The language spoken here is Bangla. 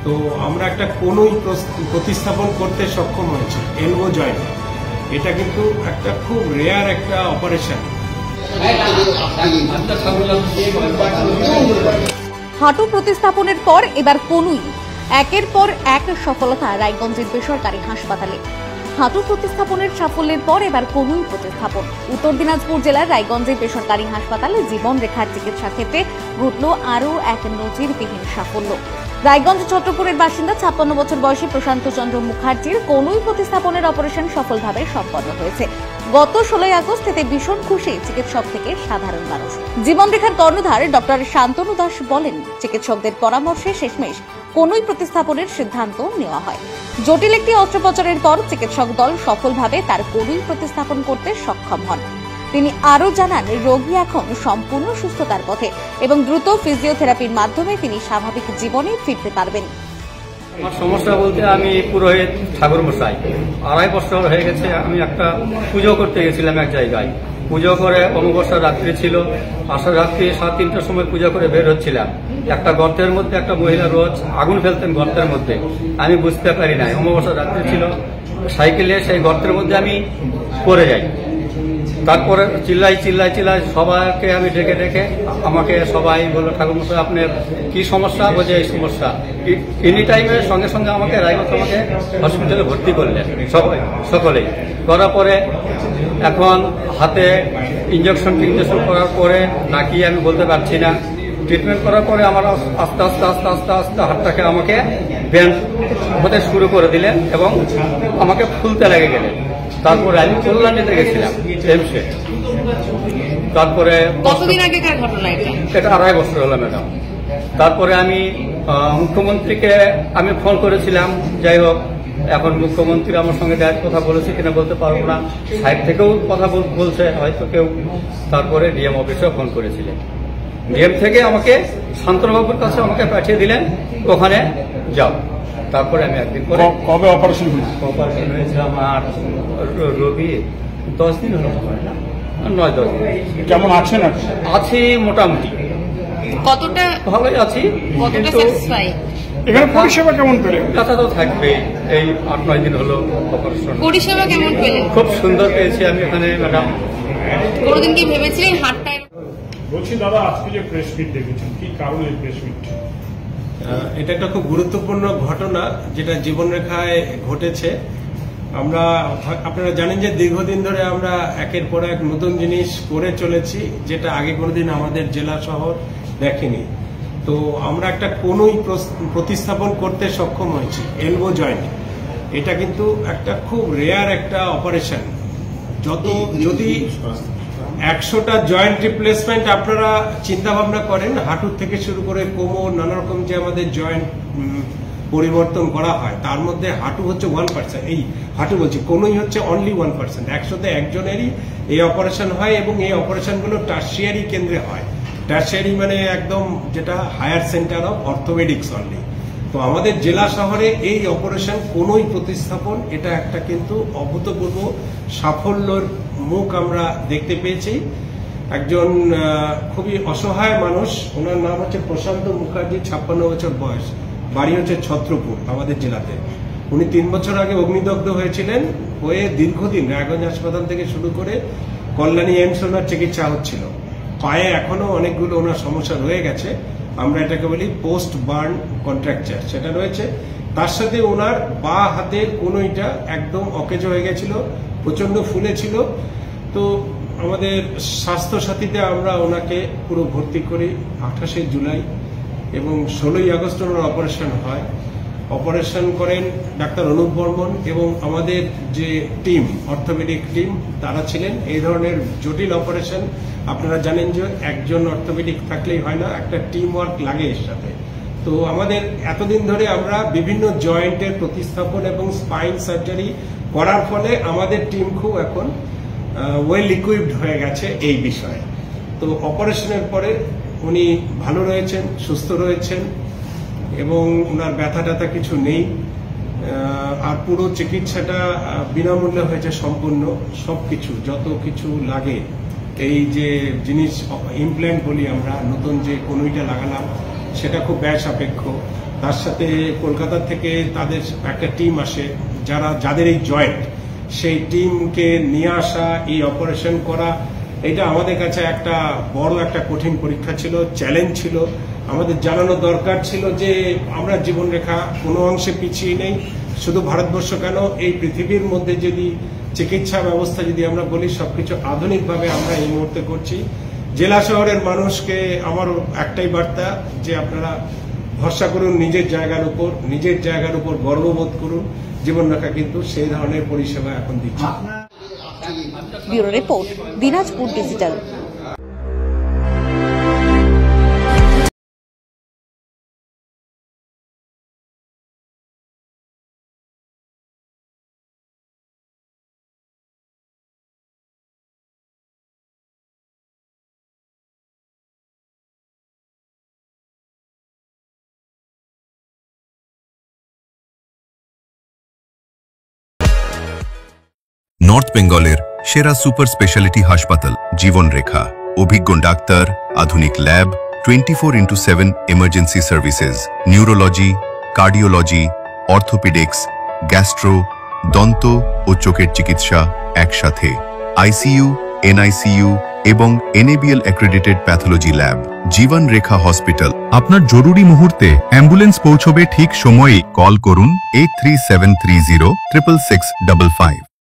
তো আমরা একটা কোনই প্রতিস্থাপন করতে সক্ষম হয়েছে এলবো জয়েন্ট। এটা কিন্তু একটা খুব রেয়ার একটা অপারেশন। হাঁটু প্রতিস্থাপনের পর এবার কনুই, একের পর এক সফলতা রায়গঞ্জের বেসরকারি হাসপাতালে। হাঁটু প্রতিস্থাপনের সাফল্যের পর এবার কনুই প্রতিস্থাপন। উত্তর দিনাজপুর জেলার রায়গঞ্জের বেসরকারি হাসপাতালে জীবন রেখার চিকিৎসা ক্ষেত্রে ঘটল আরও এক নজিরবিহীন সাফল্য। রায়গঞ্জ ছত্রপুরের বাসিন্দা 56 বছর বয়সী প্রশান্ত চন্দ্র মুখার্জির কনুই প্রতিস্থাপনের অপারেশন সফলভাবে সম্পন্ন হয়েছে। গত 16 আগস্ট এতে ভীষণ খুশি চিকিৎসক থেকে সাধারণ মানুষ। জীবনরেখার কর্ণধার ডক্টর শান্তনু দাস বলেন, চিকিৎসকদের পরামর্শে শেষমেশ কনুই প্রতিস্থাপনের সিদ্ধান্ত নেওয়া হয়। জটিল একটি অস্ত্রোপচারের পর চিকিৎসক দল সফলভাবে তার কনুই প্রতিস্থাপন করতে সক্ষম হন। তিনি আরও জানান, রোগী এখন সম্পূর্ণ সুস্থতার পথে এবং দ্রুত ফিজিওথেরাপির মাধ্যমে তিনি স্বাভাবিক জীবনে ফিরতে পারবেন। আমার সমস্যা বলতে আমি পুরোহিত ঠাকুর মশাই, 2.5 বছর হয়ে গেছে। আমি একটা পুজো করতে গেছিলাম এক জায়গায়। পুজো করে অমাবস্যা রাত্রি ছিল, আশা রাত্রি 3:30টার সময় পুজো করে বের হচ্ছিলাম। একটা গর্তের মধ্যে একটা মহিলা রোজ আগুন ফেলতেন গর্তের মধ্যে, আমি বুঝতে পারি নাই। অমাবস্যা রাত্রি ছিল, সাইকেলে সেই গর্তের মধ্যে আমি পড়ে যাই। তারপরে চিল্লাই সবাইকে আমি ডেকে আমাকে সবাই বললো, ঠাকুর মশাই আপনার কি সমস্যা? বলছে এই সমস্যা। এনি টাইমের সঙ্গে সঙ্গে আমাকে রায়গঞ্জ আমাকে হসপিটালে ভর্তি করলেন সকলেই। করার পরে এখন হাতে ইঞ্জেকশন করার পরে নাকি আমি বলতে পারছি না। ট্রিটমেন্ট করার পরে আমার আস্তে আস্তে হাতটাকে আমাকে ব্যান্ড হতে শুরু করে দিলেন এবং আমাকে ফুলতে লেগে গেলেন। তারপরে আমি কল্যাণীতে গেছিলাম এমসে। তারপরে কতদিন আগেকার ঘটনা এটা? 2.5 বছর হলো ম্যাডাম। তারপরে আমি মুখ্যমন্ত্রীকে আমি ফোন করেছিলাম। যাই হোক, এখন মুখ্যমন্ত্রী আমার সঙ্গে ডাইরেক্ট কথা বলেছে কিনা বলতে পারবো না, সাইড থেকেও কথা বলছে হয়তো কেউ। তারপরে ডিএম অফিসেও ফোন করেছিলেন। ডিএম থেকে আমাকে শান্তনুবাবুর কাছে আমাকে পাঠিয়ে দিলেন, ওখানে যাও। তারপরে আমি একদিন পরে কবে অপারেশন হয়েছে আমার রবি 10 দিন হলো, 9-10 দিন। কেমন আছেন? আছি মোটামুটি, কতটা ভালোই আছি, কিন্তু এখানে পরিষেবা কেমন পেলেন? ব্যথা তো থাকবে। এই 8-9 দিন হলো অপারেশন। পরিষেবা কেমন পেলেন? খুব সুন্দর পেয়েছি আমি এখানে ম্যাডাম। কোনদিন কি ভেবেছিলেন হাতটা? বলছি দাদা, আজকে যে প্রেস মিট দেখেছেন, কি কারণে প্রেস মিট? এটা একটা খুব গুরুত্বপূর্ণ ঘটনা যেটা জীবনরেখায় ঘটেছে। আপনারা জানেন যে দীর্ঘদিন ধরে আমরা একের পর এক নতুন জিনিস করে চলেছি, যেটা আগে কোনোদিন আমাদের জেলা শহর দেখেনি। তো আমরা একটা কোনই প্রতিস্থাপন করতে সক্ষম হয়েছি এলবো জয়েন্ট। এটা কিন্তু একটা খুব রেয়ার একটা অপারেশন। যদি 100টা জয়েন্ট রিপ্লেসমেন্ট আপনারা চিন্তা ভাবনা করেন, হাঁটুর থেকে শুরু করে কোমর, নানা রকম যে আমাদের জয়েন্ট পরিবর্তন করা হয়, তার মধ্যে হাঁটু হচ্ছে 1%। এই হাঁটু বলছি, কোনই হচ্ছে অনলি 1%। 100তে একজনেরই এই অপারেশন হয় এবং এই অপারেশনগুলো টার্সিয়ারি কেন্দ্রে হয়। টার্সিয়ারি মানে একদম যেটা higher centre of orthopaedics only. তো আমাদের জেলা শহরে এই অপারেশন কোনই প্রতিস্থাপন, এটা একটা কিন্তু অভূতপূর্ব সাফল্যের মুখ আমরা দেখতে পেয়েছি। একজন খুবই অসহায় মানুষ, ওনার নাম হচ্ছে প্রশান্ত মুখার্জি, 56 বছর বয়স, বাড়ি হচ্ছে ছত্রপুর আমাদের জেলাতে। উনি 3 বছর আগে অগ্নিদগ্ধ হয়েছিলেন। হয়ে দীর্ঘদিন রায়গঞ্জ হাসপাতাল থেকে শুরু করে কল্যাণী এমস ওনার চিকিৎসা হচ্ছিল। পায়ে এখনো অনেকগুলো ওনার সমস্যা রয়ে গেছে, আমরা এটাকে বলি পোস্ট বার্ন কন্ট্রাকচার, সেটা রয়েছে। তার সাথে ওনার বা হাতের কোনোইটা একদম অকেজ হয়ে গেছিল, প্রচন্ড ফুলে ছিল। তো আমাদের স্বাস্থ্য সাথীতে আমরা ওনাকে পুরো ভর্তি করি 28শে জুলাই এবং 16ই আগস্ট ওনার অপারেশন হয়। অপারেশন করেন ডাক্তার অনুপ বর্মন এবং আমাদের যে টিম, অর্থোপেডিক টিম, তারা ছিলেন। এই ধরনের জটিল অপারেশন আপনারা জানেন যে একজন অর্থোপেডিক থাকলেই হয় না, একটা টিম ওয়ার্ক লাগে এর সাথে। তো আমাদের এতদিন ধরে আমরা বিভিন্ন জয়েন্টের প্রতিস্থাপন এবং স্পাইন সার্জারি করার ফলে আমাদের টিম খুব এখন ওয়েল ইকুইপড হয়ে গেছে এই বিষয়ে। তো অপারেশনের পরে উনি ভালো রয়েছেন, সুস্থ রয়েছেন এবং ওনার ব্যথা ট্যাথা কিছু নেই। আর পুরো চিকিৎসাটা বিনামূল্যে হয়েছে সম্পূর্ণ। সবকিছু যত কিছু লাগে, এই যে জিনিস ইমপ্ল্যান্ট বলি আমরা, নতুন যে কনুইটা লাগালাম, সেটা খুব ব্যয় সাপেক্ষ। তার সাথে কলকাতা থেকে তাদের একটা টিম আসে, যাদের এই জয়েন্ট, সেই টিমকে নিয়ে আসা, এই অপারেশন করা, এটা আমাদের কাছে একটা বড় একটা কঠিন পরীক্ষা ছিল, চ্যালেঞ্জ ছিল। আমাদের জানানো দরকার ছিল যে আমরা জীবনরেখা কোনো অংশে পিছিয়ে নেই। শুধু ভারতবর্ষ কেন, এই পৃথিবীর মধ্যে যদি চিকিৎসা ব্যবস্থা যদি আমরা বলি, সবকিছু আধুনিকভাবে আমরা এই মুহূর্তে করছি। জেলা শহরের মানুষকে আমার একটাই বার্তা যে আপনারা ভরসা করুন নিজের জায়গার উপর গর্ববোধ করুন। জীবনরেখা কিন্তু সেই ধরনের পরিষেবা এখন দিচ্ছে। Bureau report, Dinajpur digital. North বেঙ্গলের সেরা সুপার স্পেশালিটি হাসপাতাল জীবনরেখা, অভিজ্ঞ ডাক্তার, আধুনিক lab, 24x7 emergency services, neurology, cardiology, orthopaedics, gastro, দন্ত ও চোখের চিকিৎসা একসাথে, আইসিইউ, এনআইসিইউ এবং NABL accredited pathology lab. জীবনরেখা hospital. আপনার জরুরি মুহূর্তে অ্যাম্বুলেন্স পৌঁছবে ঠিক সময়ে। কল করুন 83730 66655।